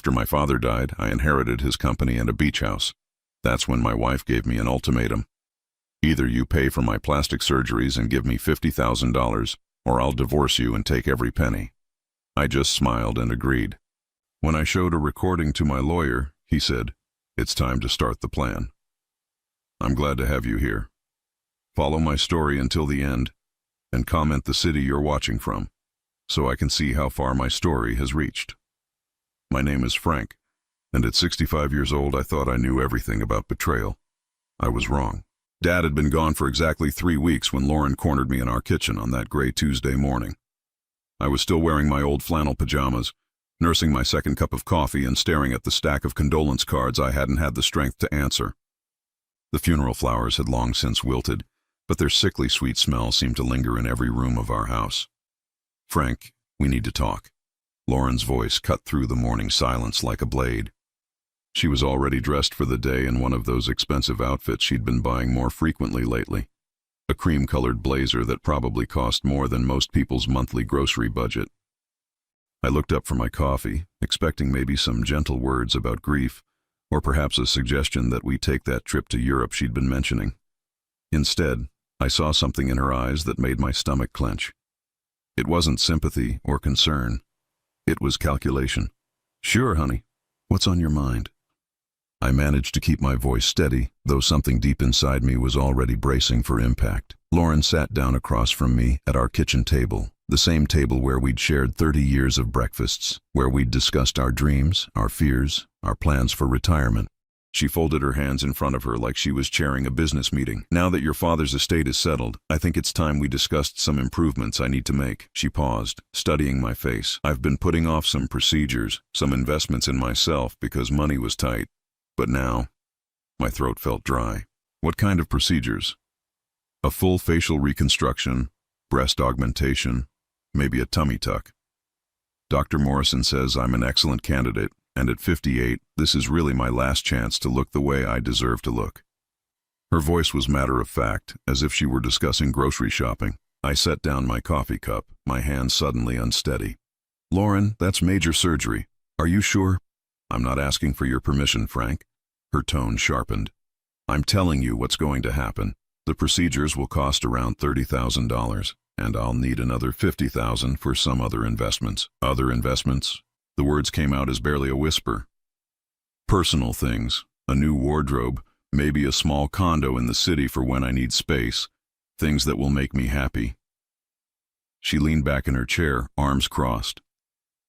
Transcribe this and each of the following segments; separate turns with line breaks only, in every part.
After my father died, I inherited his company and a beach house. That's when my wife gave me an ultimatum. Either you pay for my plastic surgeries and give me $50,000, or I'll divorce you and take every penny. I just smiled and agreed. When I showed a recording to my lawyer, he said, "It's time to start the plan." I'm glad to have you here. Follow my story until the end, and comment the city you're watching from, so I can see how far my story has reached. My name is Frank, and at 65 years old I thought I knew everything about betrayal. I was wrong. Dad had been gone for exactly 3 weeks when Lauren cornered me in our kitchen on that gray Tuesday morning. I was still wearing my old flannel pajamas, nursing my second cup of coffee and staring at the stack of condolence cards I hadn't had the strength to answer. The funeral flowers had long since wilted, but their sickly sweet smell seemed to linger in every room of our house. "Frank, we need to talk." Lauren's voice cut through the morning silence like a blade. She was already dressed for the day in one of those expensive outfits she'd been buying more frequently lately. A cream-colored blazer that probably cost more than most people's monthly grocery budget. I looked up from my coffee, expecting maybe some gentle words about grief, or perhaps a suggestion that we take that trip to Europe she'd been mentioning. Instead, I saw something in her eyes that made my stomach clench. It wasn't sympathy or concern. It was calculation. "Sure, honey. What's on your mind?" I managed to keep my voice steady, though something deep inside me was already bracing for impact. Lauren sat down across from me at our kitchen table, the same table where we'd shared 30 years of breakfasts, where we'd discussed our dreams, our fears, our plans for retirement. She folded her hands in front of her like she was chairing a business meeting. "Now that your father's estate is settled, I think it's time we discussed some improvements I need to make." She paused, studying my face. "I've been putting off some procedures, some investments in myself because money was tight. But now," my throat felt dry. "What kind of procedures?" "A full facial reconstruction, breast augmentation, maybe a tummy tuck. Dr. Morrison says I'm an excellent candidate, and at 58, this is really my last chance to look the way I deserve to look." Her voice was matter-of-fact, as if she were discussing grocery shopping. I set down my coffee cup, my hand suddenly unsteady. "Lauren, that's major surgery. Are you sure?" "I'm not asking for your permission, Frank." Her tone sharpened. "I'm telling you what's going to happen. The procedures will cost around $30,000, and I'll need another $50,000 for some other investments." "Other investments?" The words came out as barely a whisper. "Personal things, a new wardrobe, maybe a small condo in the city for when I need space, things that will make me happy." She leaned back in her chair, arms crossed.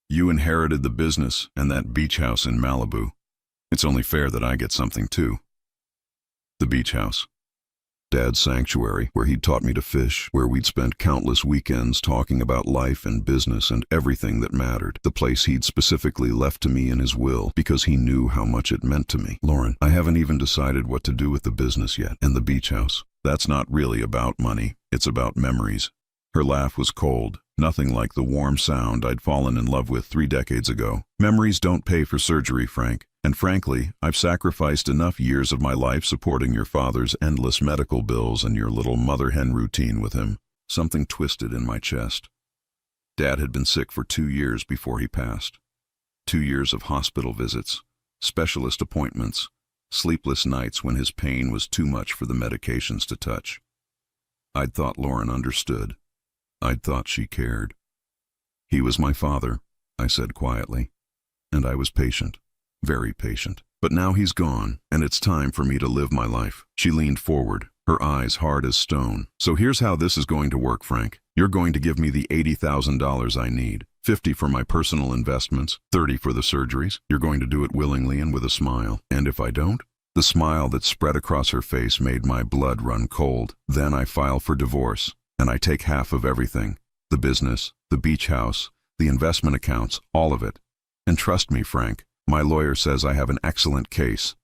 "You inherited the business and that beach house in Malibu. It's only fair that I get something too." The beach house. Dad's sanctuary, where he'd taught me to fish, where we'd spent countless weekends talking about life and business and everything that mattered. The place he'd specifically left to me in his will, because he knew how much it meant to me. "Lauren, I haven't even decided what to do with the business yet, and the beach house. That's not really about money, it's about memories." Her laugh was cold, nothing like the warm sound I'd fallen in love with 3 decades ago. "Memories don't pay for surgery, Frank. And frankly, I've sacrificed enough years of my life supporting your father's endless medical bills and your little mother-hen routine with him." Something twisted in my chest. Dad had been sick for 2 years before he passed. 2 years of hospital visits, specialist appointments, sleepless nights when his pain was too much for the medications to touch. I'd thought Lauren understood. I'd thought she cared. "He was my father," I said quietly, "and I was patient. Very patient. But now he's gone, and it's time for me to live my life." She leaned forward, her eyes hard as stone. "So here's how this is going to work, Frank. You're going to give me the $80,000 I need, 50 for my personal investments, 30 for the surgeries. You're going to do it willingly and with a smile. And if I don't?" The smile that spread across her face made my blood run cold. "Then I file for divorce, and I take half of everything. The business, the beach house, the investment accounts, all of it. And trust me, Frank, my lawyer says I have an excellent case.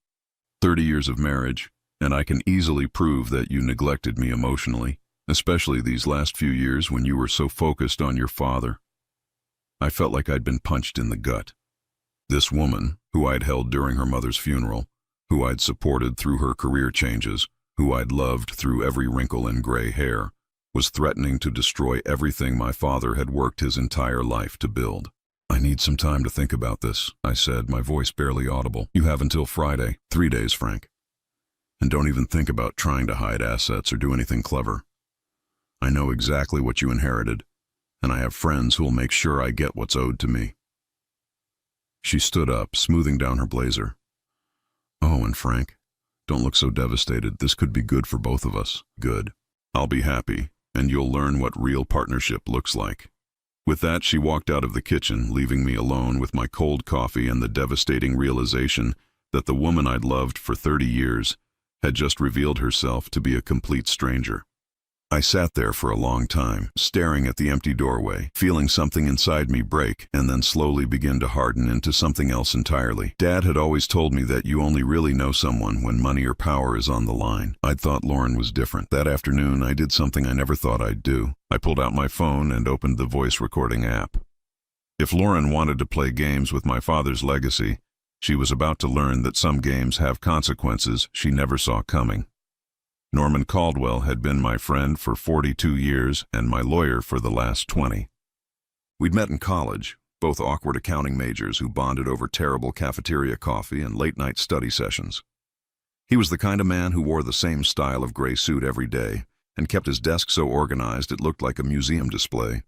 30 years of marriage, and I can easily prove that you neglected me emotionally, especially these last few years when you were so focused on your father." I felt like I'd been punched in the gut. This woman, who I'd held during her mother's funeral, who I'd supported through her career changes, who I'd loved through every wrinkle and gray hair, was threatening to destroy everything my father had worked his entire life to build. I need some time to think about this, I said, my voice barely audible. You have until Friday. 3 days, Frank. And don't even think about trying to hide assets or do anything clever. I know exactly what you inherited, and I have friends who will make sure I get what's owed to me. She stood up, smoothing down her blazer. Oh, and Frank, don't look so devastated. This could be good for both of us. Good. I'll be happy, and you'll learn what real partnership looks like. With that, she walked out of the kitchen, leaving me alone with my cold coffee and the devastating realization that the woman I'd loved for 30 years had just revealed herself to be a complete stranger. I sat there for a long time, staring at the empty doorway, feeling something inside me break and then slowly begin to harden into something else entirely. Dad had always told me that you only really know someone when money or power is on the line. I'd thought Lauren was different. That afternoon, I did something I never thought I'd do. I pulled out my phone and opened the voice recording app. If Lauren wanted to play games with my father's legacy, she was about to learn that some games have consequences she never saw coming. Norman Caldwell had been my friend for 42 years and my lawyer for the last 20. We'd met in college, both awkward accounting majors who bonded over terrible cafeteria coffee and late-night study sessions. He was the kind of man who wore the same style of gray suit every day and kept his desk so organized it looked like a museum display,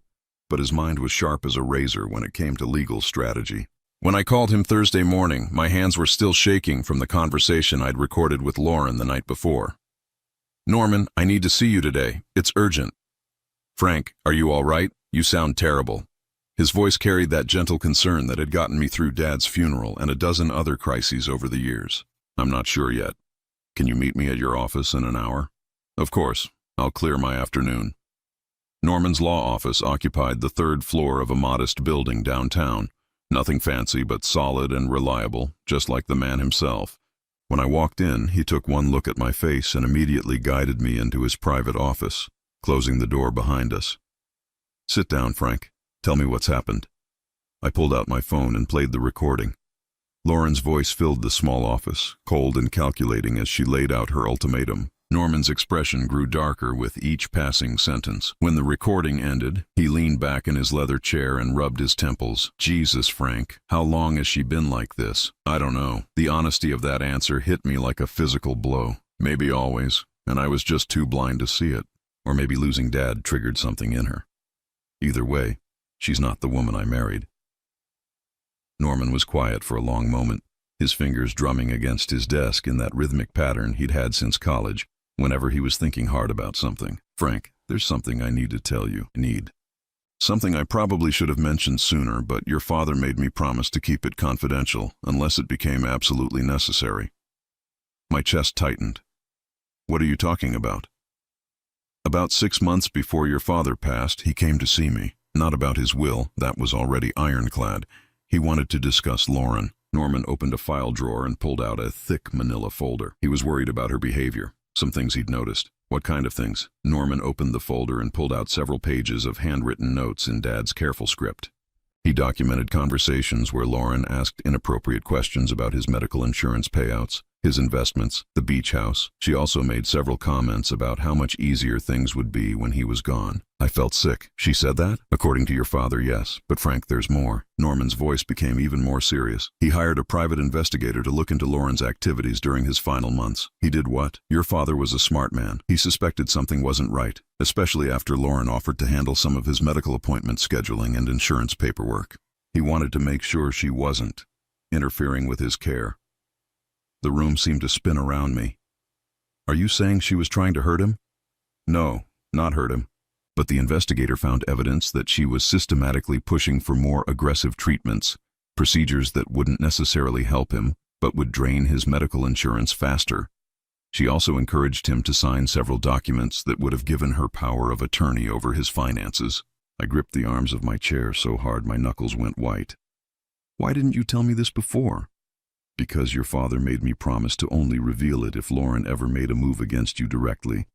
but his mind was sharp as a razor when it came to legal strategy. When I called him Thursday morning, my hands were still shaking from the conversation I'd recorded with Lauren the night before. Norman, I need to see you today. It's urgent. Frank, are you all right? You sound terrible. His voice carried that gentle concern that had gotten me through Dad's funeral and a dozen other crises over the years. I'm not sure yet. Can you meet me at your office in an hour? Of course. I'll clear my afternoon. Norman's law office occupied the 3rd floor of a modest building downtown. Nothing fancy, but solid and reliable, just like the man himself. When I walked in, he took one look at my face and immediately guided me into his private office, closing the door behind us. Sit down, Frank. Tell me what's happened. I pulled out my phone and played the recording. Lauren's voice filled the small office, cold and calculating as she laid out her ultimatum. Norman's expression grew darker with each passing sentence. When the recording ended, he leaned back in his leather chair and rubbed his temples. Jesus, Frank, how long has she been like this? I don't know. The honesty of that answer hit me like a physical blow. Maybe always, and I was just too blind to see it. Or maybe losing Dad triggered something in her. Either way, she's not the woman I married. Norman was quiet for a long moment, his fingers drumming against his desk in that rhythmic pattern he'd had since college. Whenever he was thinking hard about something. Frank, there's something I need to tell you. Something I probably should have mentioned sooner, but your father made me promise to keep it confidential unless it became absolutely necessary. My chest tightened. What are you talking about? About 6 months before your father passed, he came to see me. Not about his will, that was already ironclad. He wanted to discuss Lauren. Norman opened a file drawer and pulled out a thick manila folder. He was worried about her behavior. Some things he'd noticed. What kind of things? Norman opened the folder and pulled out several pages of handwritten notes in Dad's careful script. He documented conversations where Lauren asked inappropriate questions about his medical insurance payouts, his investments, the beach house. She also made several comments about how much easier things would be when he was gone. I felt sick. She said that? According to your father, yes. But Frank, there's more. Norman's voice became even more serious. He hired a private investigator to look into Lauren's activities during his final months. He did what? Your father was a smart man. He suspected something wasn't right, especially after Lauren offered to handle some of his medical appointment scheduling and insurance paperwork. He wanted to make sure she wasn't interfering with his care. The room seemed to spin around me. Are you saying she was trying to hurt him? No, not hurt him. But the investigator found evidence that she was systematically pushing for more aggressive treatments, procedures that wouldn't necessarily help him, but would drain his medical insurance faster. She also encouraged him to sign several documents that would have given her power of attorney over his finances. I gripped the arms of my chair so hard my knuckles went white. Why didn't you tell me this before? Because your father made me promise to only reveal it if Lauren ever made a move against you directly.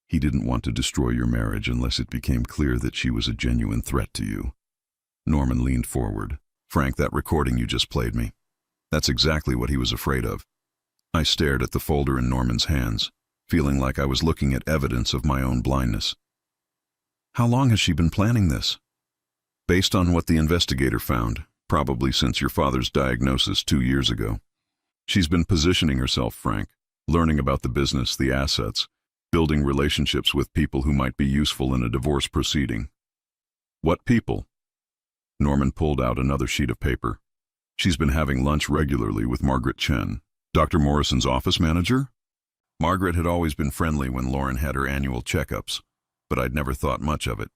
He didn't want to destroy your marriage unless it became clear that she was a genuine threat to you. Norman leaned forward. Frank, that recording you just played me. That's exactly what he was afraid of. I stared at the folder in Norman's hands, feeling like I was looking at evidence of my own blindness. How long has she been planning this? Based on what the investigator found, probably since your father's diagnosis 2 years ago. She's been positioning herself, Frank, learning about the business, the assets, building relationships with people who might be useful in a divorce proceeding. What people? Norman pulled out another sheet of paper. She's been having lunch regularly with Margaret Chen, Dr. Morrison's office manager. Margaret had always been friendly when Lauren had her annual checkups, but I'd never thought much of it.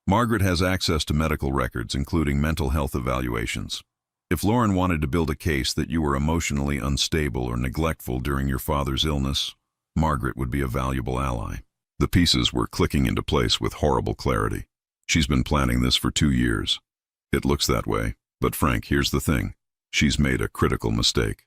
Margaret has access to medical records, including mental health evaluations. If Lauren wanted to build a case that you were emotionally unstable or neglectful during your father's illness, Margaret would be a valuable ally. The pieces were clicking into place with horrible clarity. She's been planning this for 2 years. It looks that way, but Frank, here's the thing. She's made a critical mistake.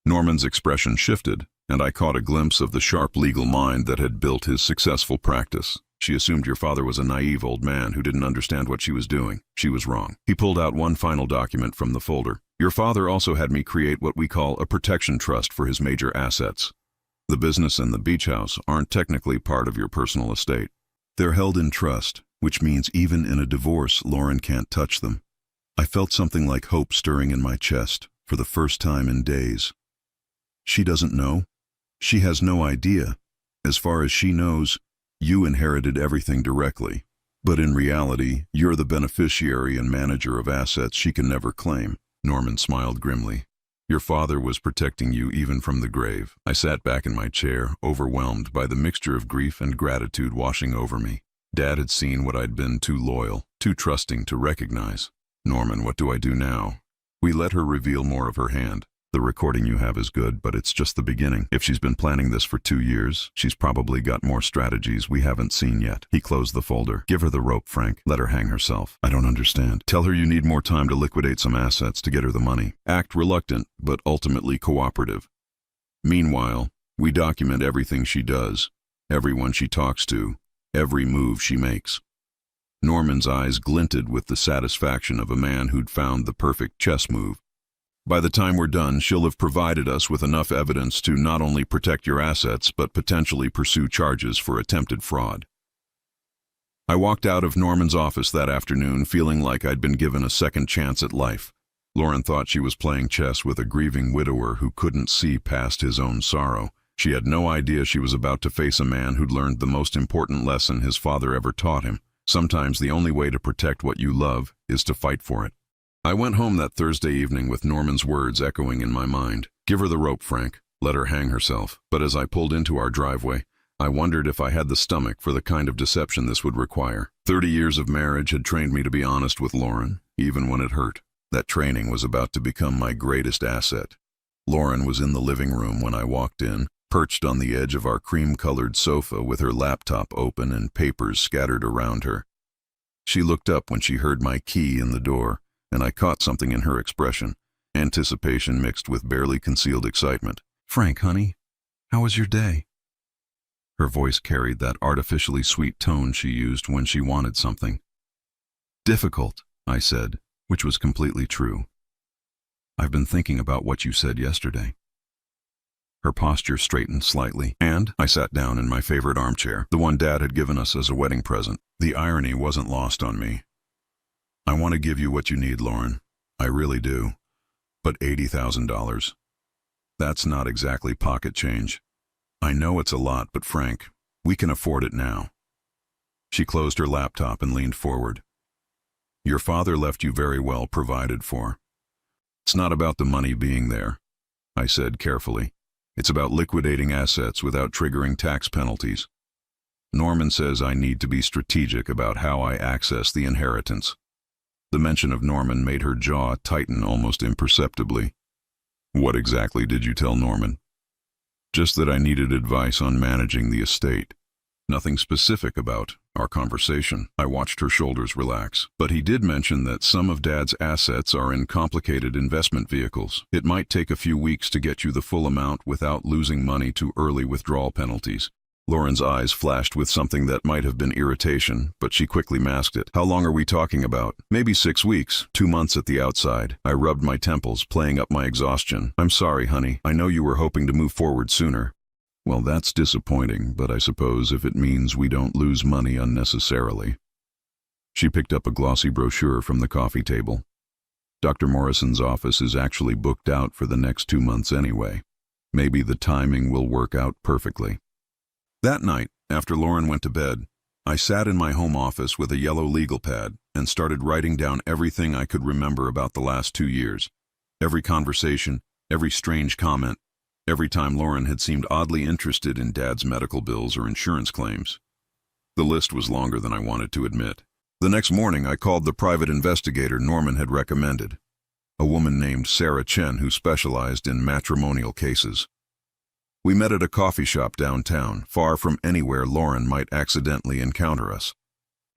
Norman's expression shifted, and I caught a glimpse of the sharp legal mind that had built his successful practice. She assumed your father was a naive old man who didn't understand what she was doing. She was wrong. He pulled out one final document from the folder. Your father also had me create what we call a protection trust for his major assets. The business and the beach house aren't technically part of your personal estate. They're held in trust, which means even in a divorce, Lauren can't touch them. I felt something like hope stirring in my chest for the first time in days. She doesn't know. She has no idea. As far as she knows, you inherited everything directly. But in reality, you're the beneficiary and manager of assets she can never claim. Norman smiled grimly. Your father was protecting you even from the grave. I sat back in my chair, overwhelmed by the mixture of grief and gratitude washing over me. Dad had seen what I'd been too loyal, too trusting to recognize. Norman, what do I do now? We let her reveal more of her hand. The recording you have is good, but it's just the beginning. If she's been planning this for 2 years, she's probably got more strategies we haven't seen yet. He closed the folder. Give her the rope, Frank. Let her hang herself. I don't understand. Tell her you need more time to liquidate some assets to get her the money. Act reluctant, but ultimately cooperative. Meanwhile, we document everything she does, everyone she talks to, every move she makes. Norman's eyes glinted with the satisfaction of a man who'd found the perfect chess move. By the time we're done, she'll have provided us with enough evidence to not only protect your assets, but potentially pursue charges for attempted fraud. I walked out of Norman's office that afternoon feeling like I'd been given a second chance at life. Lauren thought she was playing chess with a grieving widower who couldn't see past his own sorrow. She had no idea she was about to face a man who'd learned the most important lesson his father ever taught him. Sometimes the only way to protect what you love is to fight for it. I went home that Thursday evening with Norman's words echoing in my mind. Give her the rope, Frank. Let her hang herself. But as I pulled into our driveway, I wondered if I had the stomach for the kind of deception this would require. 30 years of marriage had trained me to be honest with Lauren, even when it hurt. That training was about to become my greatest asset. Lauren was in the living room when I walked in, perched on the edge of our cream-colored sofa with her laptop open and papers scattered around her. She looked up when she heard my key in the door, and I caught something in her expression, anticipation mixed with barely concealed excitement. Frank, honey, how was your day? Her voice carried that artificially sweet tone she used when she wanted something. Difficult, I said, which was completely true. I've been thinking about what you said yesterday. Her posture straightened slightly, and I sat down in my favorite armchair, the one Dad had given us as a wedding present. The irony wasn't lost on me. I want to give you what you need, Lauren. I really do. But $80,000. That's not exactly pocket change. I know it's a lot, but Frank, we can afford it now. She closed her laptop and leaned forward. Your father left you very well provided for. It's not about the money being there, I said carefully. It's about liquidating assets without triggering tax penalties. Norman says I need to be strategic about how I access the inheritance. The mention of Norman made her jaw tighten almost imperceptibly. What exactly did you tell Norman? Just that I needed advice on managing the estate. Nothing specific about our conversation. I watched her shoulders relax. But he did mention that some of Dad's assets are in complicated investment vehicles. It might take a few weeks to get you the full amount without losing money to early withdrawal penalties. Lauren's eyes flashed with something that might have been irritation, but she quickly masked it. How long are we talking about? Maybe 6 weeks, 2 months at the outside. I rubbed my temples, playing up my exhaustion. I'm sorry, honey. I know you were hoping to move forward sooner. Well, that's disappointing, but I suppose if it means we don't lose money unnecessarily. She picked up a glossy brochure from the coffee table. Dr. Morrison's office is actually booked out for the next 2 months anyway. Maybe the timing will work out perfectly. That night, after Lauren went to bed, I sat in my home office with a yellow legal pad and started writing down everything I could remember about the last 2 years. Every conversation, every strange comment, every time Lauren had seemed oddly interested in Dad's medical bills or insurance claims. The list was longer than I wanted to admit. The next morning, I called the private investigator Norman had recommended, a woman named Sarah Chen who specialized in matrimonial cases. We met at a coffee shop downtown, far from anywhere Lauren might accidentally encounter us.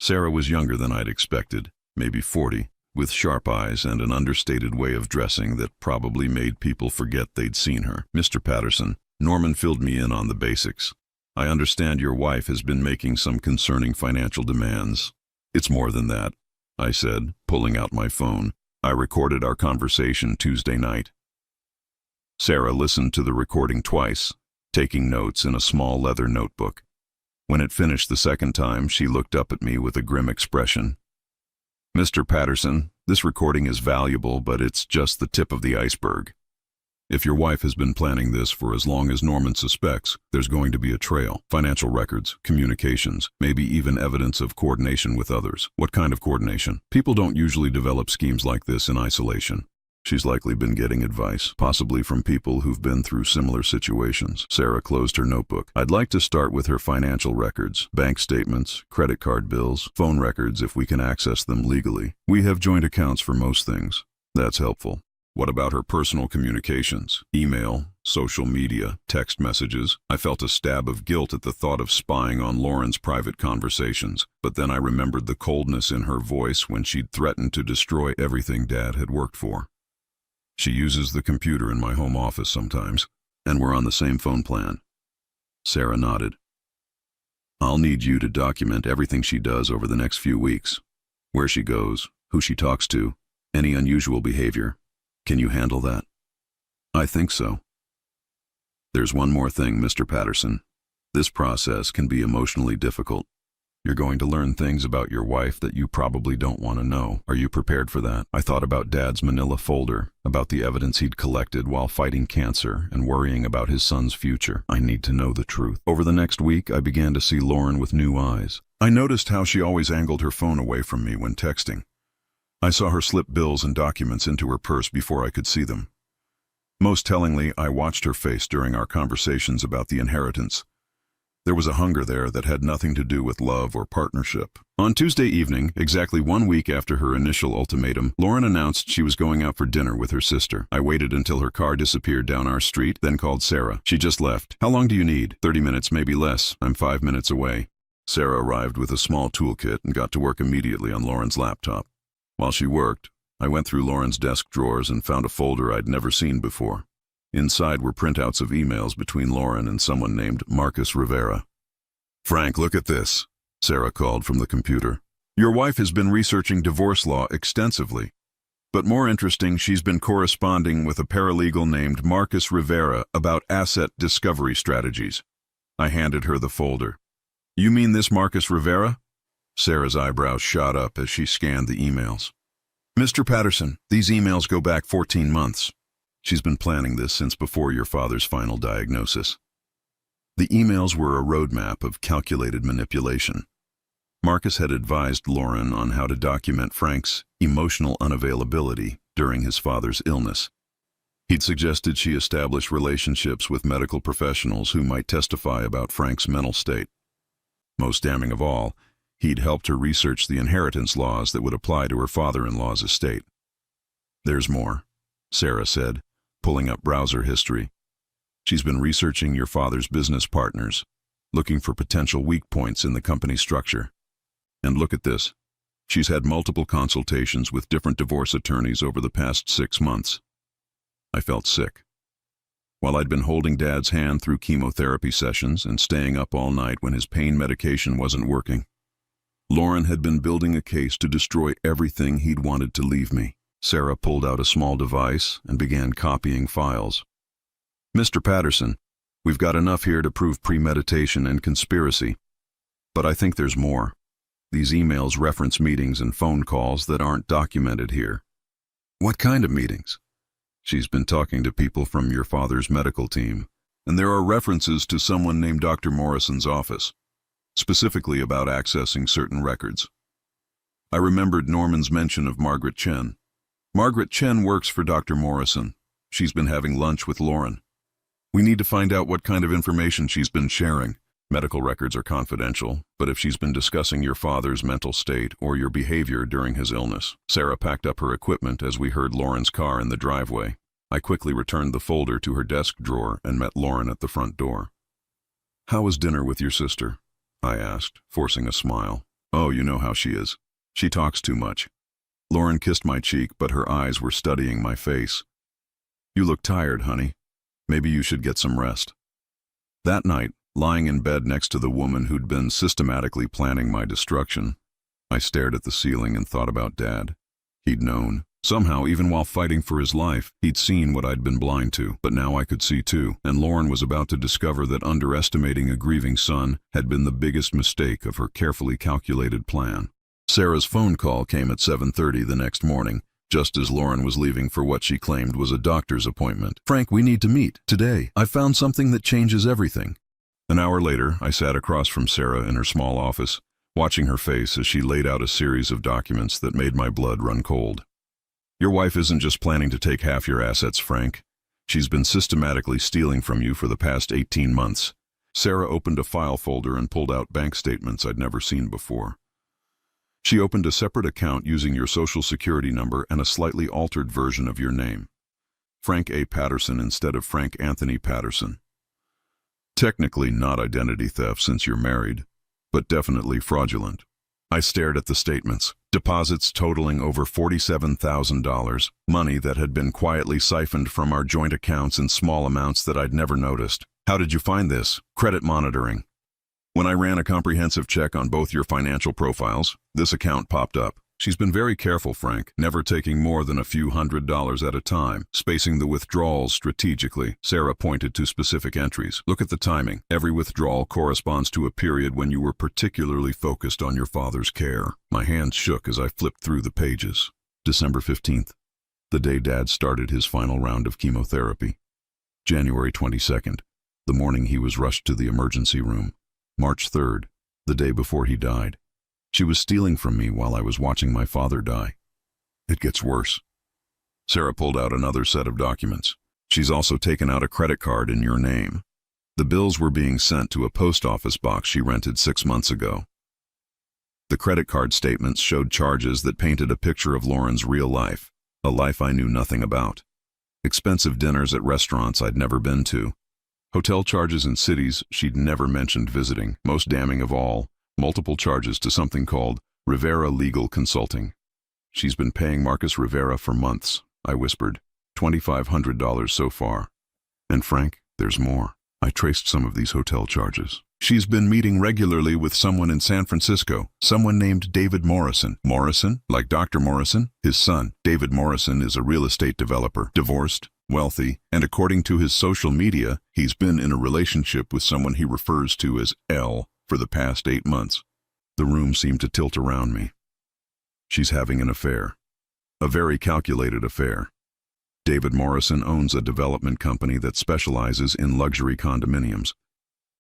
Sarah was younger than I'd expected, maybe 40, with sharp eyes and an understated way of dressing that probably made people forget they'd seen her. "Mr. Patterson," Norman filled me in on the basics. "I understand your wife has been making some concerning financial demands." "It's more than that," I said, pulling out my phone. "I recorded our conversation Tuesday night." Sarah listened to the recording twice, taking notes in a small leather notebook. When it finished the second time, she looked up at me with a grim expression. "Mr. Patterson, this recording is valuable, but it's just the tip of the iceberg. If your wife has been planning this for as long as Norman suspects, there's going to be a trail. Financial records, communications, maybe even evidence of coordination with others." "What kind of coordination?" "People don't usually develop schemes like this in isolation. She's likely been getting advice, possibly from people who've been through similar situations." Sarah closed her notebook. "I'd like to start with her financial records, bank statements, credit card bills, phone records if we can access them legally. We have joint accounts for most things. That's helpful." "What about her personal communications? Email, social media, text messages?" I felt a stab of guilt at the thought of spying on Lauren's private conversations, but then I remembered the coldness in her voice when she'd threatened to destroy everything Dad had worked for. "She uses the computer in my home office sometimes, and we're on the same phone plan." Sarah nodded. "I'll need you to document everything she does over the next few weeks. Where she goes, who she talks to, any unusual behavior. Can you handle that?" "I think so." "There's one more thing, Mr. Patterson. This process can be emotionally difficult. You're going to learn things about your wife that you probably don't want to know. Are you prepared for that?" I thought about Dad's manila folder, about the evidence he'd collected while fighting cancer and worrying about his son's future. I need to know the truth. Over the next week, I began to see Lauren with new eyes. I noticed how she always angled her phone away from me when texting. I saw her slip bills and documents into her purse before I could see them. Most tellingly, I watched her face during our conversations about the inheritance. There was a hunger there that had nothing to do with love or partnership. On Tuesday evening, exactly 1 week after her initial ultimatum, Lauren announced she was going out for dinner with her sister. I waited until her car disappeared down our street, then called Sarah. "She just left. How long do you need?" 30 minutes, maybe less. I'm 5 minutes away." Sarah arrived with a small toolkit and got to work immediately on Lauren's laptop. While she worked, I went through Lauren's desk drawers and found a folder I'd never seen before. Inside were printouts of emails between Lauren and someone named Marcus Rivera. "Frank, look at this," Sarah called from the computer. "Your wife has been researching divorce law extensively. But more interesting, she's been corresponding with a paralegal named Marcus Rivera about asset discovery strategies." I handed her the folder. "You mean this Marcus Rivera?" Sarah's eyebrows shot up as she scanned the emails. "Mr. Patterson, these emails go back 14 months. She's been planning this since before your father's final diagnosis." The emails were a roadmap of calculated manipulation. Marcus had advised Lauren on how to document Frank's emotional unavailability during his father's illness. He'd suggested she establish relationships with medical professionals who might testify about Frank's mental state. Most damning of all, he'd helped her research the inheritance laws that would apply to her father-in-law's estate. "There's more," Sarah said, pulling up browser history. "She's been researching your father's business partners, looking for potential weak points in the company structure. And look at this. She's had multiple consultations with different divorce attorneys over the past 6 months." I felt sick. While I'd been holding Dad's hand through chemotherapy sessions and staying up all night when his pain medication wasn't working, Lauren had been building a case to destroy everything he'd wanted to leave me. Sarah pulled out a small device and began copying files. "Mr. Patterson, we've got enough here to prove premeditation and conspiracy. But I think there's more. These emails reference meetings and phone calls that aren't documented here. What kind of meetings? She's been talking to people from your father's medical team, and there are references to someone named Dr. Morrison's office, specifically about accessing certain records. I remembered Norman's mention of Margaret Chen. Margaret Chen works for Dr. Morrison. She's been having lunch with Lauren. We need to find out what kind of information she's been sharing. Medical records are confidential, but if she's been discussing your father's mental state or your behavior during his illness. Sarah packed up her equipment as we heard Lauren's car in the driveway. I quickly returned the folder to her desk drawer and met Lauren at the front door. "How was dinner with your sister?" I asked, forcing a smile. "Oh, you know how she is. She talks too much." Lauren kissed my cheek, but her eyes were studying my face. "You look tired, honey. Maybe you should get some rest." That night, lying in bed next to the woman who'd been systematically planning my destruction, I stared at the ceiling and thought about Dad. He'd known. Somehow, even while fighting for his life, he'd seen what I'd been blind to, but now I could see too, and Lauren was about to discover that underestimating a grieving son had been the biggest mistake of her carefully calculated plan. Sarah's phone call came at 7:30 the next morning, just as Lauren was leaving for what she claimed was a doctor's appointment. "Frank, we need to meet today. I found something that changes everything." An hour later, I sat across from Sarah in her small office, watching her face as she laid out a series of documents that made my blood run cold. "Your wife isn't just planning to take half your assets, Frank. She's been systematically stealing from you for the past 18 months. Sarah opened a file folder and pulled out bank statements I'd never seen before. She opened a separate account using your social security number and a slightly altered version of your name. Frank A. Patterson instead of Frank Anthony Patterson. Technically not identity theft since you're married, but definitely fraudulent." I stared at the statements. Deposits totaling over $47,000, money that had been quietly siphoned from our joint accounts in small amounts that I'd never noticed. "How did you find this?" "Credit monitoring. When I ran a comprehensive check on both your financial profiles, this account popped up. She's been very careful, Frank, never taking more than a few $100s at a time, spacing the withdrawals strategically." Sarah pointed to specific entries. "Look at the timing. Every withdrawal corresponds to a period when you were particularly focused on your father's care." My hands shook as I flipped through the pages. December 15th, the day Dad started his final round of chemotherapy. January 22nd, the morning he was rushed to the emergency room. March 3rd, the day before he died. She was stealing from me while I was watching my father die. It gets worse. Sarah pulled out another set of documents. She's also taken out a credit card in your name. The bills were being sent to a post office box she rented 6 months ago. The credit card statements showed charges that painted a picture of Lauren's real life, a life I knew nothing about. Expensive dinners at restaurants I'd never been to. Hotel charges in cities she'd never mentioned visiting. Most damning of all, multiple charges to something called Rivera Legal Consulting. "She's been paying Marcus Rivera for months," I whispered. $2,500 so far. "And Frank, there's more." I traced some of these hotel charges. "She's been meeting regularly with someone in San Francisco, someone named David Morrison." "Morrison? Like Dr. Morrison?" "His son. David Morrison is a real estate developer, divorced, wealthy, and according to his social media, he's been in a relationship with someone he refers to as L for the past 8 months. The room seemed to tilt around me. She's having an affair. A very calculated affair. David Morrison owns a development company that specializes in luxury condominiums.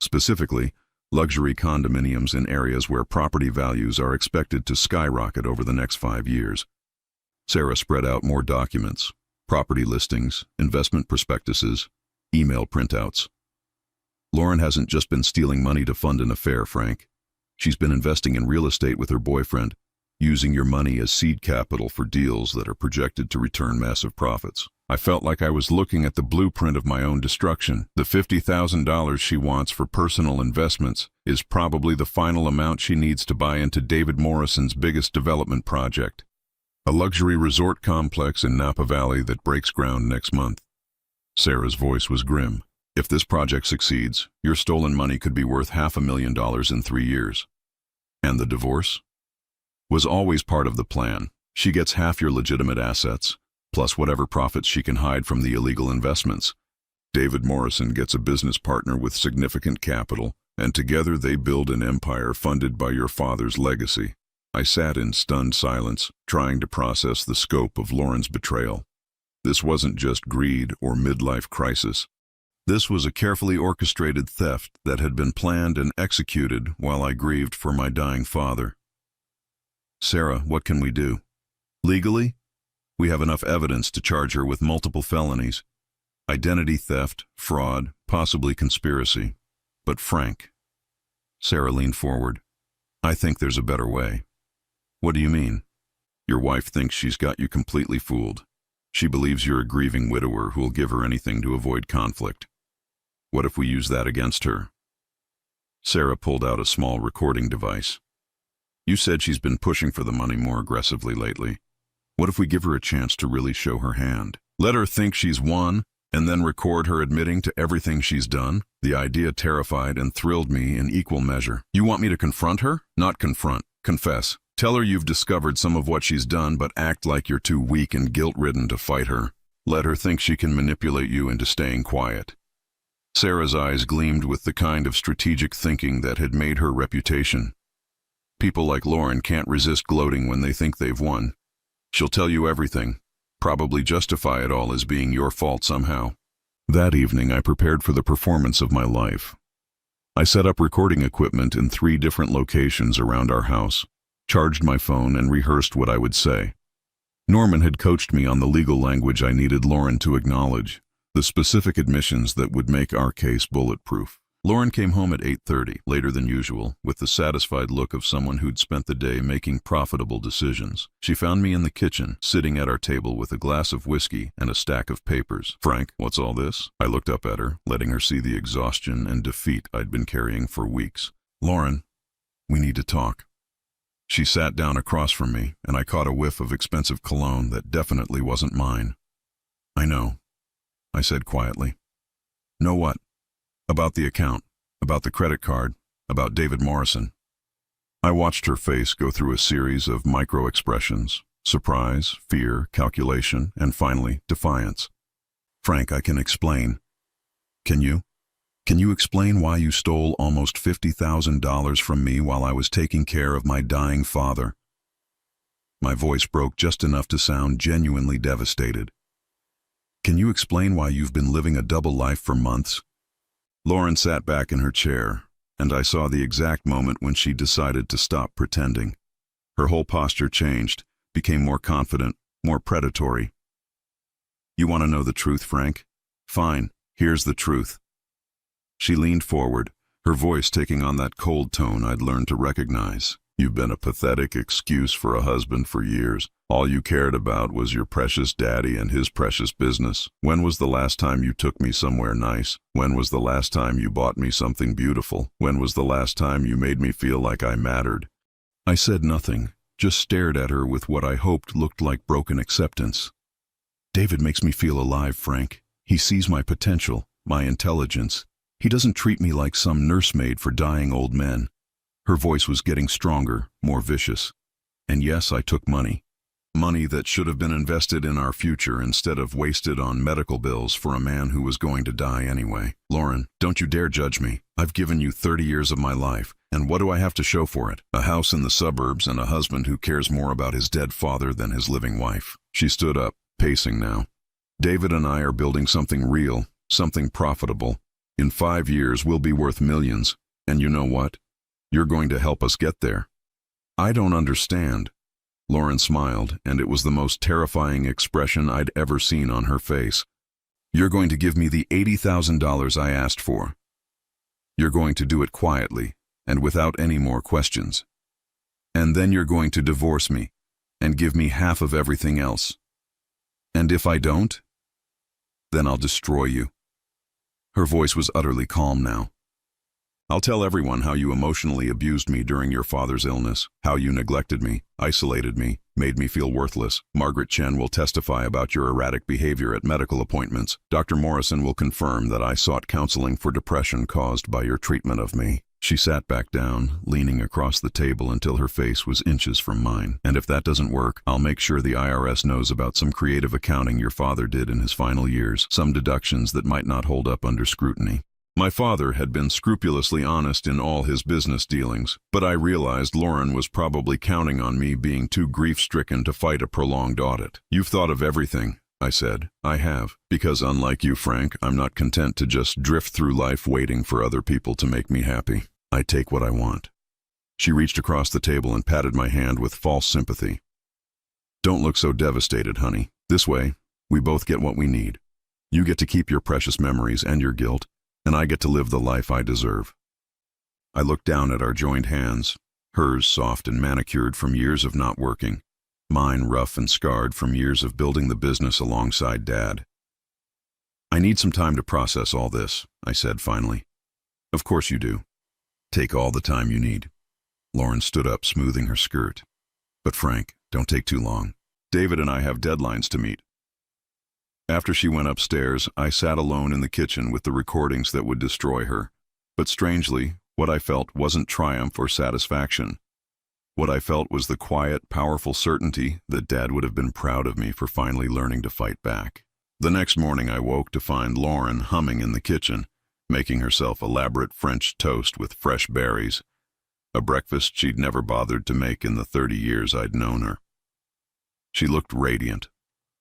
Specifically, luxury condominiums in areas where property values are expected to skyrocket over the next 5 years. Sarah spread out more documents, property listings, investment prospectuses, email printouts. "Lauren hasn't just been stealing money to fund an affair, Frank. She's been investing in real estate with her boyfriend, using your money as seed capital for deals that are projected to return massive profits." I felt like I was looking at the blueprint of my own destruction. The $50,000 she wants for personal investments is probably the final amount she needs to buy into David Morrison's biggest development project, a luxury resort complex in Napa Valley that breaks ground next month. Sarah's voice was grim. "If this project succeeds, your stolen money could be worth $500,000 in 3 years. And the divorce was always part of the plan. She gets half your legitimate assets, plus whatever profits she can hide from the illegal investments. David Morrison gets a business partner with significant capital, and together they build an empire funded by your father's legacy." I sat in stunned silence, trying to process the scope of Lauren's betrayal. This wasn't just greed or midlife crisis. This was a carefully orchestrated theft that had been planned and executed while I grieved for my dying father. Sarah, what can we do? Legally, we have enough evidence to charge her with multiple felonies. Identity theft, fraud, possibly conspiracy. But Frank. Sarah leaned forward. I think there's a better way. What do you mean? Your wife thinks she's got you completely fooled. She believes you're a grieving widower who'll give her anything to avoid conflict. What if we use that against her? Sarah pulled out a small recording device. You said she's been pushing for the money more aggressively lately. What if we give her a chance to really show her hand? Let her think she's won, and then record her admitting to everything she's done? The idea terrified and thrilled me in equal measure. You want me to confront her? Not confront. Confess. Tell her you've discovered some of what she's done, but act like you're too weak and guilt-ridden to fight her. Let her think she can manipulate you into staying quiet. Sarah's eyes gleamed with the kind of strategic thinking that had made her reputation. People like Lauren can't resist gloating when they think they've won. She'll tell you everything, probably justify it all as being your fault somehow. That evening, I prepared for the performance of my life. I set up recording equipment in 3 different locations around our house, charged my phone, and rehearsed what I would say. Norman had coached me on the legal language I needed Lauren to acknowledge, the specific admissions that would make our case bulletproof. Lauren came home at 8:30, later than usual, with the satisfied look of someone who'd spent the day making profitable decisions. She found me in the kitchen, sitting at our table with a glass of whiskey and a stack of papers. Frank, what's all this? I looked up at her, letting her see the exhaustion and defeat I'd been carrying for weeks. Lauren, we need to talk. She sat down across from me, and I caught a whiff of expensive cologne that definitely wasn't mine. I know, I said quietly. Know what? About the account, about the credit card, about David Morrison. I watched her face go through a series of micro-expressions: surprise, fear, calculation, and finally, defiance. Frank, I can explain. Can you? Can you explain why you stole almost $50,000 from me while I was taking care of my dying father? My voice broke just enough to sound genuinely devastated. Can you explain why you've been living a double life for months? Lauren sat back in her chair, and I saw the exact moment when she decided to stop pretending. Her whole posture changed, became more confident, more predatory. You want to know the truth, Frank? Fine, here's the truth. She leaned forward, her voice taking on that cold tone I'd learned to recognize. You've been a pathetic excuse for a husband for years. All you cared about was your precious daddy and his precious business. When was the last time you took me somewhere nice? When was the last time you bought me something beautiful? When was the last time you made me feel like I mattered? I said nothing, just stared at her with what I hoped looked like broken acceptance. David makes me feel alive, Frank. He sees my potential, my intelligence. He doesn't treat me like some nursemaid for dying old men. Her voice was getting stronger, more vicious. And yes, I took money. Money that should have been invested in our future instead of wasted on medical bills for a man who was going to die anyway. Lauren, don't you dare judge me. I've given you 30 years of my life, and what do I have to show for it? A house in the suburbs and a husband who cares more about his dead father than his living wife. She stood up, pacing now. David and I are building something real, something profitable. In 5 years, we'll be worth millions. And you know what? You're going to help us get there. I don't understand. Lauren smiled, and it was the most terrifying expression I'd ever seen on her face. You're going to give me the $80,000 I asked for. You're going to do it quietly, and without any more questions. And then you're going to divorce me, and give me half of everything else. And if I don't, then I'll destroy you. Her voice was utterly calm now. I'll tell everyone how you emotionally abused me during your father's illness, how you neglected me, isolated me, made me feel worthless. Margaret Chen will testify about your erratic behavior at medical appointments. Dr. Morrison will confirm that I sought counseling for depression caused by your treatment of me. She sat back down, leaning across the table until her face was inches from mine. And if that doesn't work, I'll make sure the IRS knows about some creative accounting your father did in his final years, some deductions that might not hold up under scrutiny. My father had been scrupulously honest in all his business dealings, but I realized Lauren was probably counting on me being too grief-stricken to fight a prolonged audit. "You've thought of everything," I said. "I have, because unlike you, Frank, I'm not content to just drift through life waiting for other people to make me happy. I take what I want." She reached across the table and patted my hand with false sympathy. "Don't look so devastated, honey. This way, we both get what we need. You get to keep your precious memories and your guilt, and I get to live the life I deserve." I looked down at our joined hands, hers soft and manicured from years of not working, mine rough and scarred from years of building the business alongside Dad. "I need some time to process all this," I said finally. "Of course you do. Take all the time you need." Lauren stood up, smoothing her skirt. "But Frank, don't take too long. David and I have deadlines to meet." After she went upstairs, I sat alone in the kitchen with the recordings that would destroy her. But strangely, what I felt wasn't triumph or satisfaction. What I felt was the quiet, powerful certainty that Dad would have been proud of me for finally learning to fight back. The next morning I woke to find Lauren humming in the kitchen, making herself elaborate French toast with fresh berries, a breakfast she'd never bothered to make in the 30 years I'd known her. She looked radiant,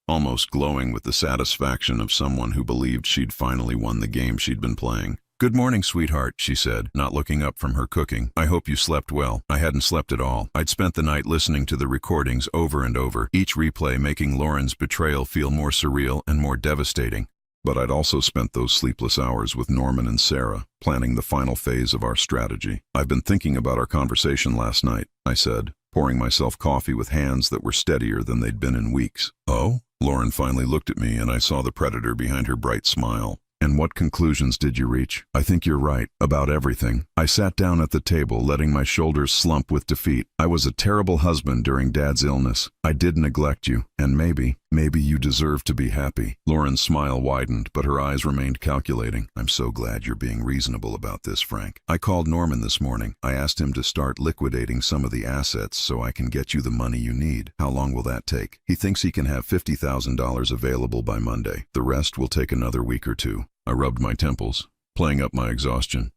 almost glowing with the satisfaction of someone who believed she'd finally won the game she'd been playing. "Good morning, sweetheart," she said, not looking up from her cooking. "I hope you slept well." I hadn't slept at all. I'd spent the night listening to the recordings over and over, each replay making Lauren's betrayal feel more surreal and more devastating. But I'd also spent those sleepless hours with Norman and Sarah, planning the final phase of our strategy. "I've been thinking about our conversation last night," I said, pouring myself coffee with hands that were steadier than they'd been in weeks. "Oh?" Lauren finally looked at me, and I saw the predator behind her bright smile. "And what conclusions did you reach?" "I think you're right, about everything." I sat down at the table, letting my shoulders slump with defeat. "I was a terrible husband during Dad's illness. I did neglect you, and maybe you deserve to be happy." Lauren's smile widened, but her eyes remained calculating. "I'm so glad you're being reasonable about this, Frank. I called Norman this morning. I asked him to start liquidating some of the assets so I can get you the money you need. How long will that take? He thinks he can have $50,000 available by Monday. The rest will take another week or two." I rubbed my temples, playing up my exhaustion.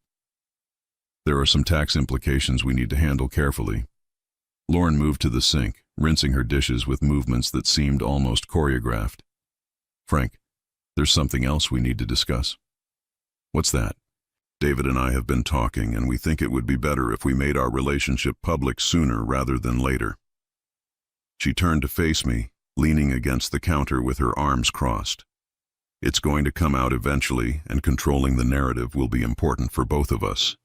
"There are some tax implications we need to handle carefully." Lauren moved to the sink, rinsing her dishes with movements that seemed almost choreographed. "Frank, there's something else we need to discuss." "What's that?" "David and I have been talking, and we think it would be better if we made our relationship public sooner rather than later." She turned to face me, leaning against the counter with her arms crossed. "It's going to come out eventually, and controlling the narrative will be important for both of us."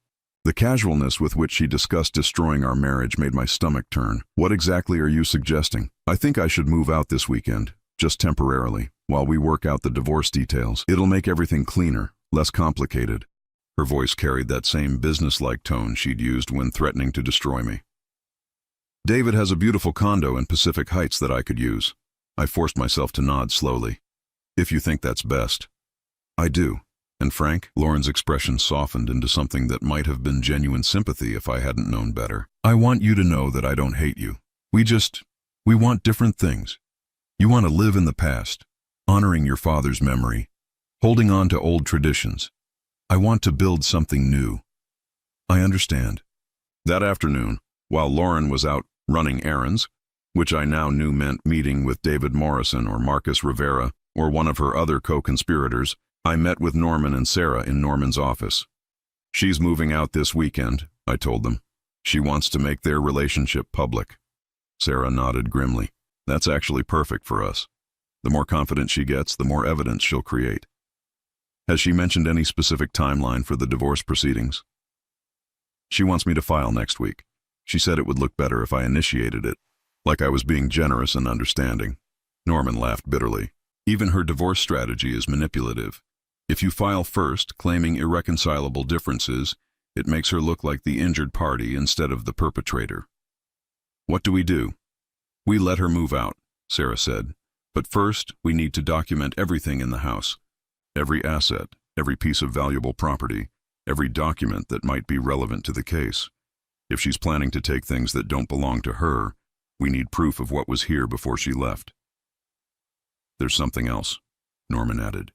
The casualness with which she discussed destroying our marriage made my stomach turn. "What exactly are you suggesting?" "I think I should move out this weekend, just temporarily, while we work out the divorce details. It'll make everything cleaner, less complicated." Her voice carried that same business-like tone she'd used when threatening to destroy me. "David has a beautiful condo in Pacific Heights that I could use." I forced myself to nod slowly. "If you think that's best." "I do. And Frank?" Lauren's expression softened into something that might have been genuine sympathy if I hadn't known better. "I want you to know that I don't hate you. We want different things. You want to live in the past, honoring your father's memory, holding on to old traditions. I want to build something new." "I understand." That afternoon, while Lauren was out running errands, which I now knew meant meeting with David Morrison or Marcus Rivera, or one of her other co-conspirators, I met with Norman and Sarah in Norman's office. "She's moving out this weekend," I told them. "She wants to make their relationship public." Sarah nodded grimly. "That's actually perfect for us. The more confident she gets, the more evidence she'll create." "Has she mentioned any specific timeline for the divorce proceedings?" "She wants me to file next week. She said it would look better if I initiated it, like I was being generous and understanding." Norman laughed bitterly. "Even her divorce strategy is manipulative. If you file first, claiming irreconcilable differences, it makes her look like the injured party instead of the perpetrator." "What do we do?" "We let her move out," Sarah said. "But first, we need to document everything in the house. Every asset, every piece of valuable property, every document that might be relevant to the case. If she's planning to take things that don't belong to her, we need proof of what was here before she left." "There's something else," Norman added.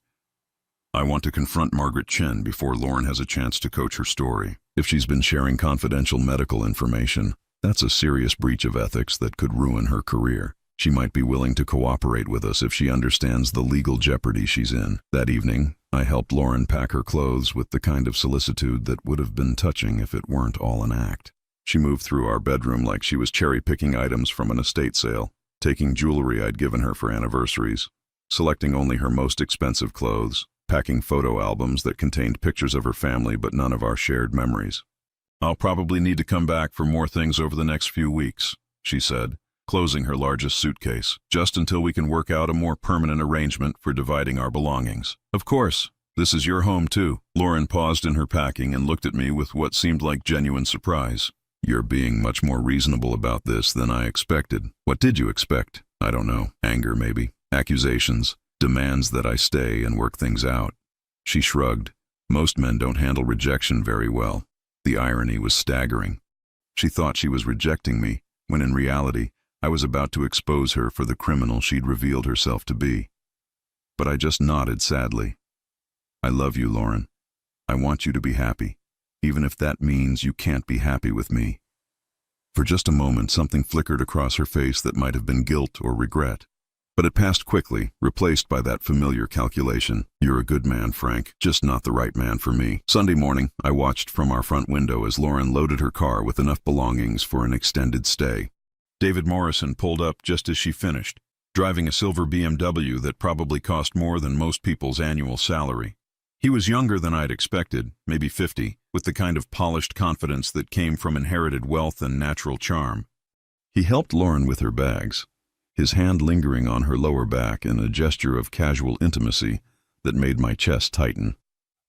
I want to confront Margaret Chen before Lauren has a chance to coach her story. If she's been sharing confidential medical information, that's a serious breach of ethics that could ruin her career. She might be willing to cooperate with us if she understands the legal jeopardy she's in. That evening, I helped Lauren pack her clothes with the kind of solicitude that would have been touching if it weren't all an act. She moved through our bedroom like she was cherry-picking items from an estate sale, taking jewelry I'd given her for anniversaries, selecting only her most expensive clothes, packing photo albums that contained pictures of her family but none of our shared memories. "I'll probably need to come back for more things over the next few weeks," she said, closing her largest suitcase, "just until we can work out a more permanent arrangement for dividing our belongings." "Of course, this is your home too." Lauren paused in her packing and looked at me with what seemed like genuine surprise. "You're being much more reasonable about this than I expected." "What did you expect?" "I don't know. Anger, maybe. Accusations. Demands that I stay and work things out." She shrugged. Most men don't handle rejection very well. The irony was staggering. She thought she was rejecting me, when in reality, I was about to expose her for the criminal she'd revealed herself to be. But I just nodded sadly. "I love you, Lauren. I want you to be happy, even if that means you can't be happy with me." For just a moment, something flickered across her face that might have been guilt or regret. But it passed quickly, replaced by that familiar calculation. "You're a good man, Frank, just not the right man for me." Sunday morning, I watched from our front window as Lauren loaded her car with enough belongings for an extended stay. David Morrison pulled up just as she finished, driving a silver BMW that probably cost more than most people's annual salary. He was younger than I'd expected, maybe 50, with the kind of polished confidence that came from inherited wealth and natural charm. He helped Lauren with her bags, his hand lingering on her lower back in a gesture of casual intimacy that made my chest tighten.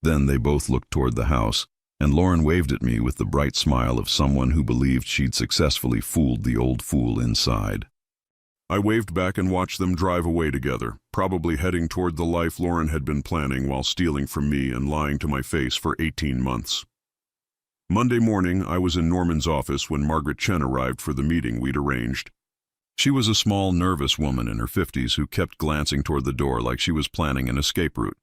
Then they both looked toward the house, and Lauren waved at me with the bright smile of someone who believed she'd successfully fooled the old fool inside. I waved back and watched them drive away together, probably heading toward the life Lauren had been planning while stealing from me and lying to my face for 18 months. Monday morning, I was in Norman's office when Margaret Chen arrived for the meeting we'd arranged. She was a small, nervous woman in her 50s who kept glancing toward the door like she was planning an escape route.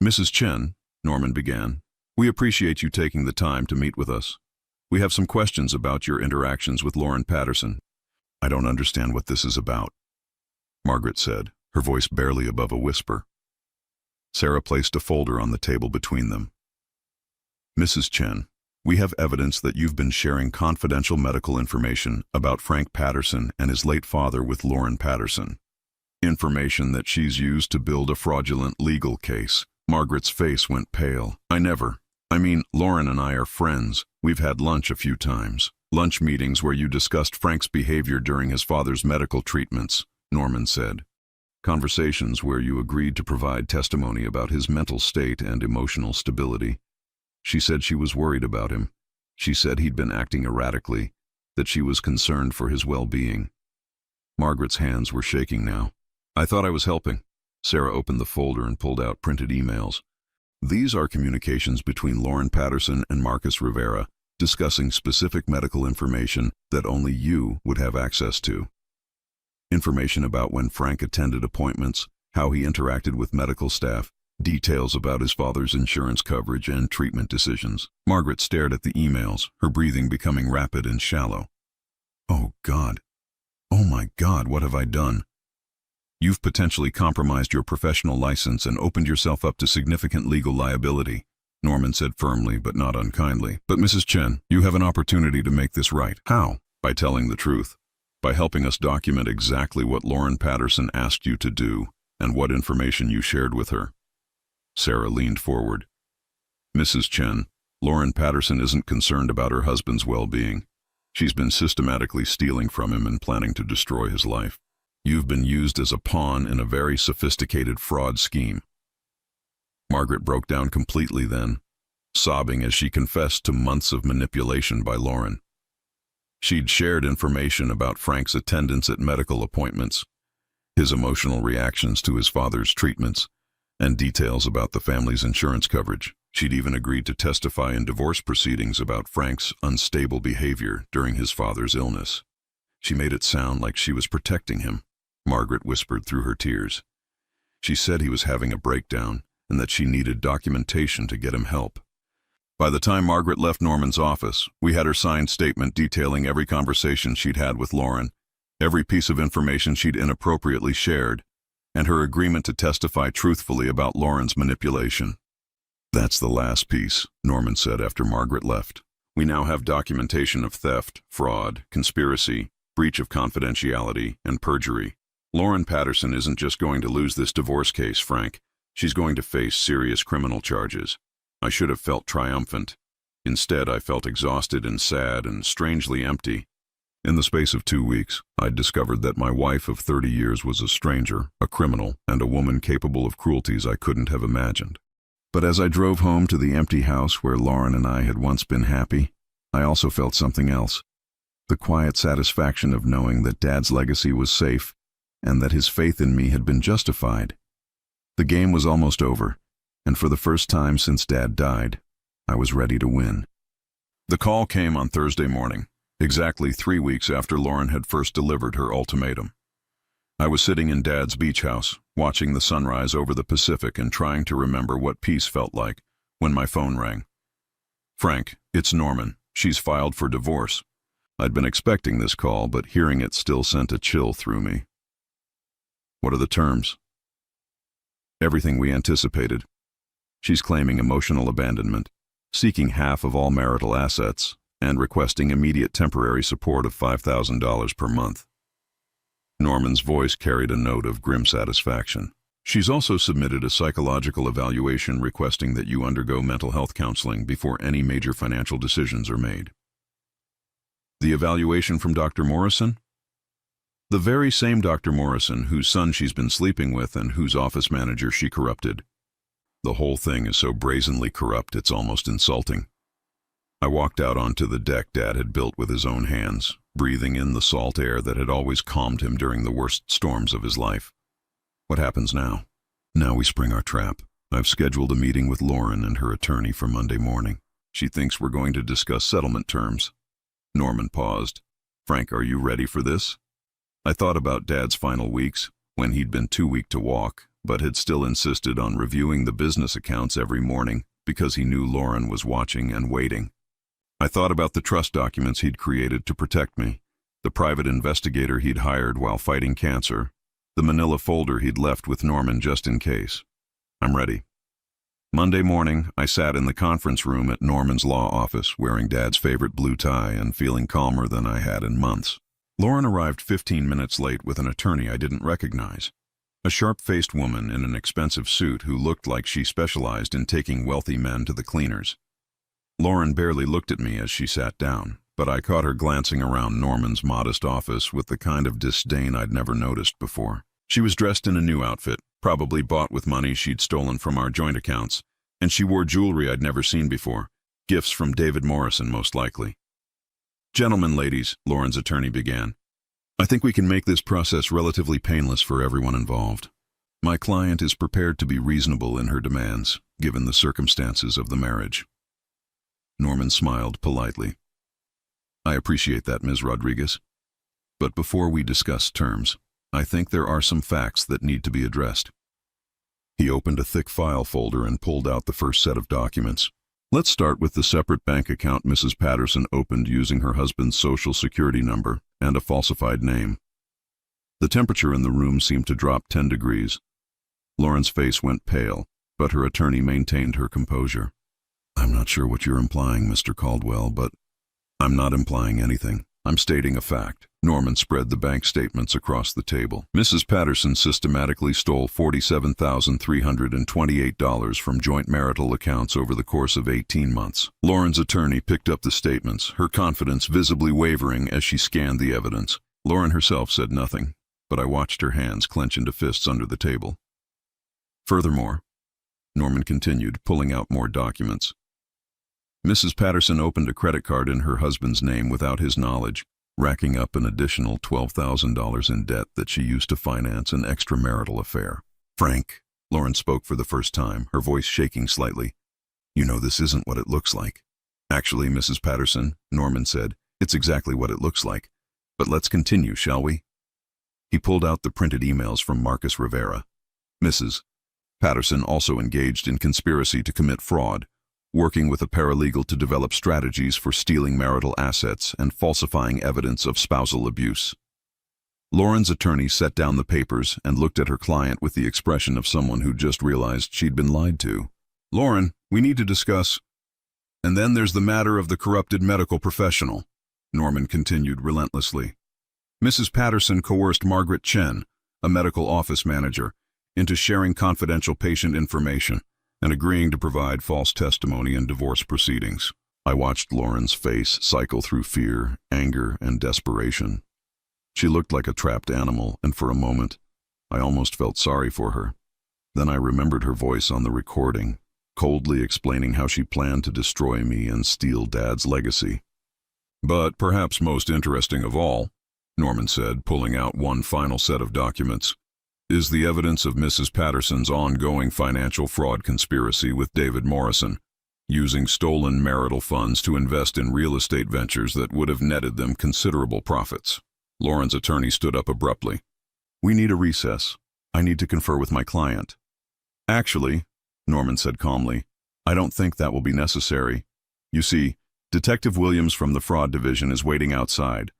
"Mrs. Chen," Norman began, "we appreciate you taking the time to meet with us. We have some questions about your interactions with Lauren Patterson." "I don't understand what this is about," Margaret said, her voice barely above a whisper. Sarah placed a folder on the table between them. "Mrs. Chen, we have evidence that you've been sharing confidential medical information about Frank Patterson and his late father with Lauren Patterson. Information that she's used to build a fraudulent legal case." Margaret's face went pale. Lauren and I are friends. We've had lunch a few times. Lunch meetings where you discussed Frank's behavior during his father's medical treatments," Norman said. "Conversations where you agreed to provide testimony about his mental state and emotional stability. She said she was worried about him. She said he'd been acting erratically, that she was concerned for his well-being." Margaret's hands were shaking now. "I thought I was helping." Sarah opened the folder and pulled out printed emails. "These are communications between Lauren Patterson and Marcus Rivera, discussing specific medical information that only you would have access to. Information about when Frank attended appointments, how he interacted with medical staff, details about his father's insurance coverage and treatment decisions." Margaret stared at the emails, her breathing becoming rapid and shallow. "Oh God. Oh my God, what have I done?" "You've potentially compromised your professional license and opened yourself up to significant legal liability," Norman said firmly but not unkindly. "But Mrs. Chen, you have an opportunity to make this right." "How?" "By telling the truth. By helping us document exactly what Lauren Patterson asked you to do and what information you shared with her." Sarah leaned forward. "Mrs. Chen, Lauren Patterson isn't concerned about her husband's well-being. She's been systematically stealing from him and planning to destroy his life. You've been used as a pawn in a very sophisticated fraud scheme." Margaret broke down completely then, sobbing as she confessed to months of manipulation by Lauren. She'd shared information about Frank's attendance at medical appointments, his emotional reactions to his father's treatments, and details about the family's insurance coverage. She'd even agreed to testify in divorce proceedings about Frank's unstable behavior during his father's illness. She made it sound like she was protecting him, Margaret whispered through her tears. She said he was having a breakdown, and that she needed documentation to get him help. By the time Margaret left Norman's office, we had her signed statement detailing every conversation she'd had with Lauren, every piece of information she'd inappropriately shared, and her agreement to testify truthfully about Lauren's manipulation. "That's the last piece," Norman said after Margaret left. "We now have documentation of theft, fraud, conspiracy, breach of confidentiality, and perjury. Lauren Patterson isn't just going to lose this divorce case, Frank. She's going to face serious criminal charges." I should have felt triumphant. Instead, I felt exhausted and sad and strangely empty. In the space of 2 weeks, I'd discovered that my wife of 30 years was a stranger, a criminal, and a woman capable of cruelties I couldn't have imagined. But as I drove home to the empty house where Lauren and I had once been happy, I also felt something else. The quiet satisfaction of knowing that Dad's legacy was safe and that his faith in me had been justified. The game was almost over, and for the first time since Dad died, I was ready to win. The call came on Thursday morning, exactly 3 weeks after Lauren had first delivered her ultimatum. I was sitting in Dad's beach house, watching the sunrise over the Pacific and trying to remember what peace felt like, when my phone rang. "Frank, it's Norman. She's filed for divorce." I'd been expecting this call, but hearing it still sent a chill through me. "What are the terms?" "Everything we anticipated. She's claiming emotional abandonment, seeking half of all marital assets, and requesting immediate temporary support of $5,000 per month." Norman's voice carried a note of grim satisfaction. "She's also submitted a psychological evaluation requesting that you undergo mental health counseling before any major financial decisions are made." "The evaluation from Dr. Morrison?" "The very same Dr. Morrison whose son she's been sleeping with and whose office manager she corrupted. The whole thing is so brazenly corrupt it's almost insulting." I walked out onto the deck Dad had built with his own hands, breathing in the salt air that had always calmed him during the worst storms of his life. "What happens now?" "Now we spring our trap. I've scheduled a meeting with Lauren and her attorney for Monday morning. She thinks we're going to discuss settlement terms." Norman paused. "Frank, are you ready for this?" I thought about Dad's final weeks, when he'd been too weak to walk, but had still insisted on reviewing the business accounts every morning because he knew Lauren was watching and waiting. I thought about the trust documents he'd created to protect me, the private investigator he'd hired while fighting cancer, the manila folder he'd left with Norman just in case. I'm ready. Monday morning, I sat in the conference room at Norman's law office, wearing Dad's favorite blue tie and feeling calmer than I had in months. Lauren arrived 15 minutes late with an attorney I didn't recognize. A sharp-faced woman in an expensive suit who looked like she specialized in taking wealthy men to the cleaners. Lauren barely looked at me as she sat down, but I caught her glancing around Norman's modest office with the kind of disdain I'd never noticed before. She was dressed in a new outfit, probably bought with money she'd stolen from our joint accounts, and she wore jewelry I'd never seen before, gifts from David Morrison most likely. "Gentlemen, ladies," Lauren's attorney began, "I think we can make this process relatively painless for everyone involved. My client is prepared to be reasonable in her demands, given the circumstances of the marriage." Norman smiled politely. "I appreciate that, Ms. Rodriguez. But before we discuss terms, I think there are some facts that need to be addressed." He opened a thick file folder and pulled out the first set of documents. "Let's start with the separate bank account Mrs. Patterson opened using her husband's social security number and a falsified name." The temperature in the room seemed to drop 10 degrees. Lauren's face went pale, but her attorney maintained her composure. "I'm not sure what you're implying, Mr. Caldwell, but—" "I'm not implying anything. I'm stating a fact." Norman spread the bank statements across the table. "Mrs. Patterson systematically stole $47,328 from joint marital accounts over the course of 18 months. Lauren's attorney picked up the statements, her confidence visibly wavering as she scanned the evidence. Lauren herself said nothing, but I watched her hands clench into fists under the table. "Furthermore," Norman continued, pulling out more documents, "Mrs. Patterson opened a credit card in her husband's name without his knowledge, racking up an additional $12,000 in debt that she used to finance an extramarital affair." "Frank," Lauren spoke for the first time, her voice shaking slightly, "you know this isn't what it looks like." "Actually, Mrs. Patterson," Norman said, "it's exactly what it looks like. But let's continue, shall we?" He pulled out the printed emails from Marcus Rivera. "Mrs. Patterson also engaged in conspiracy to commit fraud, working with a paralegal to develop strategies for stealing marital assets and falsifying evidence of spousal abuse. Lauren's attorney set down the papers and looked at her client with the expression of someone who just realized she'd been lied to. "Lauren, we need to discuss. And then there's the matter of the corrupted medical professional," Norman continued relentlessly. "Mrs. Patterson coerced Margaret Chen, a medical office manager, into sharing confidential patient information and agreeing to provide false testimony in divorce proceedings." I watched Lauren's face cycle through fear, anger, and desperation. She looked like a trapped animal, and for a moment, I almost felt sorry for her. Then I remembered her voice on the recording, coldly explaining how she planned to destroy me and steal Dad's legacy. "But perhaps most interesting of all," Norman said, pulling out one final set of documents, "is the evidence of Mrs. Patterson's ongoing financial fraud conspiracy with David Morrison, using stolen marital funds to invest in real estate ventures that would have netted them considerable profits." Lauren's attorney stood up abruptly. "We need a recess. I need to confer with my client." "Actually," Norman said calmly, "I don't think that will be necessary. You see, Detective Williams from the Fraud Division is waiting outside.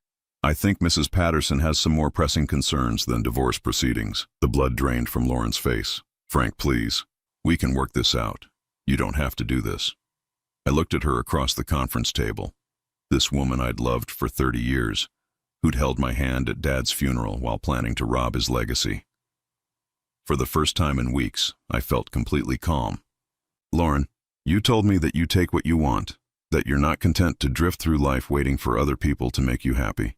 I think Mrs. Patterson has some more pressing concerns than divorce proceedings." The blood drained from Lauren's face. "Frank, please. We can work this out. You don't have to do this." I looked at her across the conference table. This woman I'd loved for 30 years, who'd held my hand at Dad's funeral while planning to rob his legacy. For the first time in weeks, I felt completely calm. "Lauren, you told me that you take what you want, that you're not content to drift through life waiting for other people to make you happy."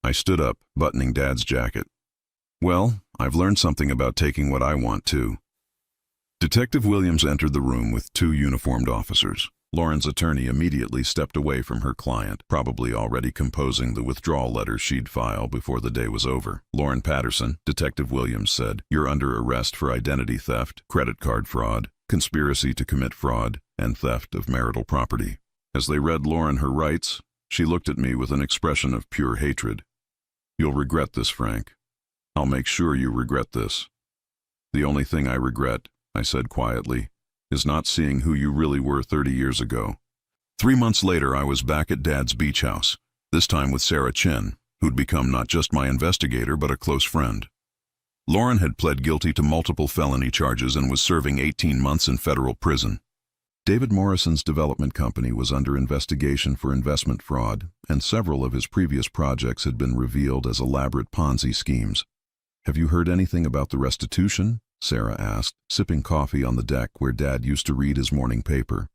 I stood up, buttoning Dad's jacket. "Well, I've learned something about taking what I want, too." Detective Williams entered the room with 2 uniformed officers. Lauren's attorney immediately stepped away from her client, probably already composing the withdrawal letter she'd file before the day was over. "Lauren Patterson," Detective Williams said, "you're under arrest for identity theft, credit card fraud, conspiracy to commit fraud, and theft of marital property." As they read Lauren her rights, she looked at me with an expression of pure hatred. "You'll regret this, Frank. I'll make sure you regret this." "The only thing I regret," I said quietly, "is not seeing who you really were 30 years ago." 3 months later, I was back at Dad's beach house, this time with Sarah Chen, who'd become not just my investigator but a close friend. Lauren had pled guilty to multiple felony charges and was serving 18 months in federal prison. David Morrison's development company was under investigation for investment fraud, and several of his previous projects had been revealed as elaborate Ponzi schemes. "Have you heard anything about the restitution?" Sarah asked, sipping coffee on the deck where Dad used to read his morning paper.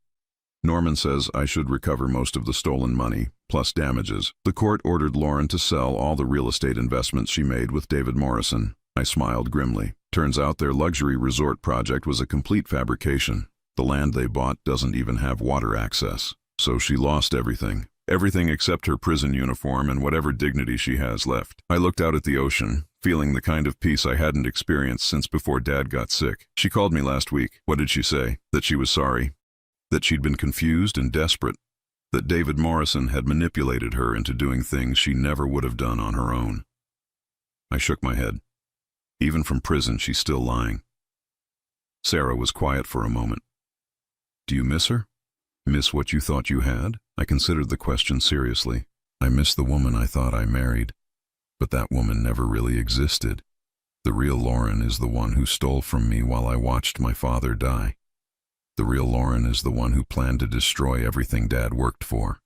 "Norman says I should recover most of the stolen money, plus damages. The court ordered Lauren to sell all the real estate investments she made with David Morrison." I smiled grimly. "Turns out their luxury resort project was a complete fabrication. The land they bought doesn't even have water access. So she lost everything. Everything except her prison uniform and whatever dignity she has left." I looked out at the ocean, feeling the kind of peace I hadn't experienced since before Dad got sick. "She called me last week." "What did she say?" "That she was sorry. That she'd been confused and desperate. That David Morrison had manipulated her into doing things she never would have done on her own." I shook my head. Even from prison, she's still lying. Sarah was quiet for a moment. "Do you miss her? Miss what you thought you had?" I considered the question seriously. "I miss the woman I thought I married. But that woman never really existed. The real Lauren is the one who stole from me while I watched my father die. The real Lauren is the one who planned to destroy everything Dad worked for."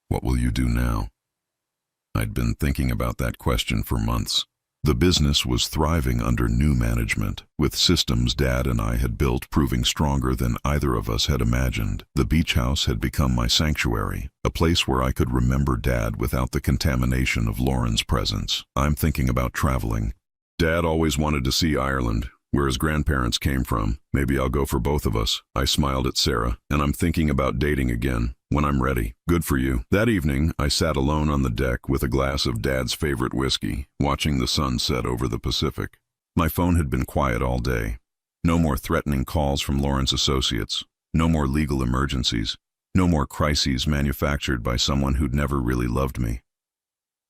"What will you do now?" I'd been thinking about that question for months. The business was thriving under new management, with systems Dad and I had built proving stronger than either of us had imagined. The beach house had become my sanctuary, a place where I could remember Dad without the contamination of Lauren's presence. "I'm thinking about traveling. Dad always wanted to see Ireland, where his grandparents came from. Maybe I'll go for both of us." I smiled at Sarah. "And I'm thinking about dating again, when I'm ready." "Good for you." That evening, I sat alone on the deck with a glass of Dad's favorite whiskey, watching the sun set over the Pacific. My phone had been quiet all day. No more threatening calls from Lauren's associates. No more legal emergencies. No more crises manufactured by someone who'd never really loved me.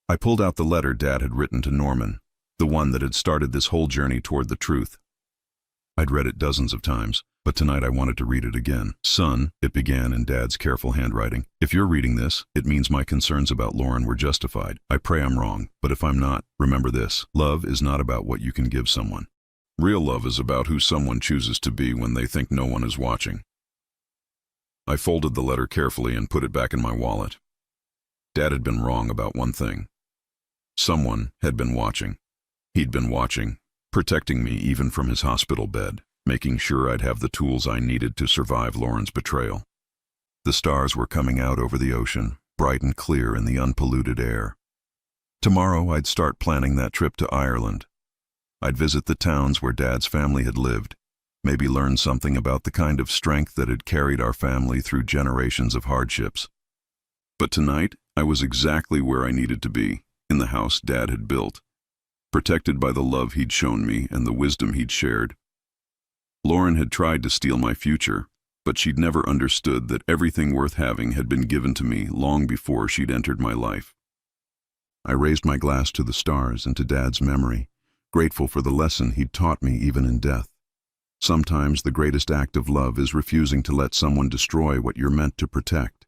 I pulled out the letter Dad had written to Norman, the one that had started this whole journey toward the truth. I'd read it dozens of times, but tonight I wanted to read it again. "Son," it began in Dad's careful handwriting, "if you're reading this, it means my concerns about Lauren were justified. I pray I'm wrong, but if I'm not, remember this. Love is not about what you can give someone. Real love is about who someone chooses to be when they think no one is watching." I folded the letter carefully and put it back in my wallet. Dad had been wrong about one thing. Someone had been watching. He'd been watching, protecting me even from his hospital bed, making sure I'd have the tools I needed to survive Lauren's betrayal. The stars were coming out over the ocean, bright and clear in the unpolluted air. Tomorrow I'd start planning that trip to Ireland. I'd visit the towns where Dad's family had lived, maybe learn something about the kind of strength that had carried our family through generations of hardships. But tonight, I was exactly where I needed to be, in the house Dad had built, protected by the love he'd shown me and the wisdom he'd shared. Lauren had tried to steal my future, but she'd never understood that everything worth having had been given to me long before she'd entered my life. I raised my glass to the stars and to Dad's memory, grateful for the lesson he'd taught me even in death. Sometimes the greatest act of love is refusing to let someone destroy what you're meant to protect.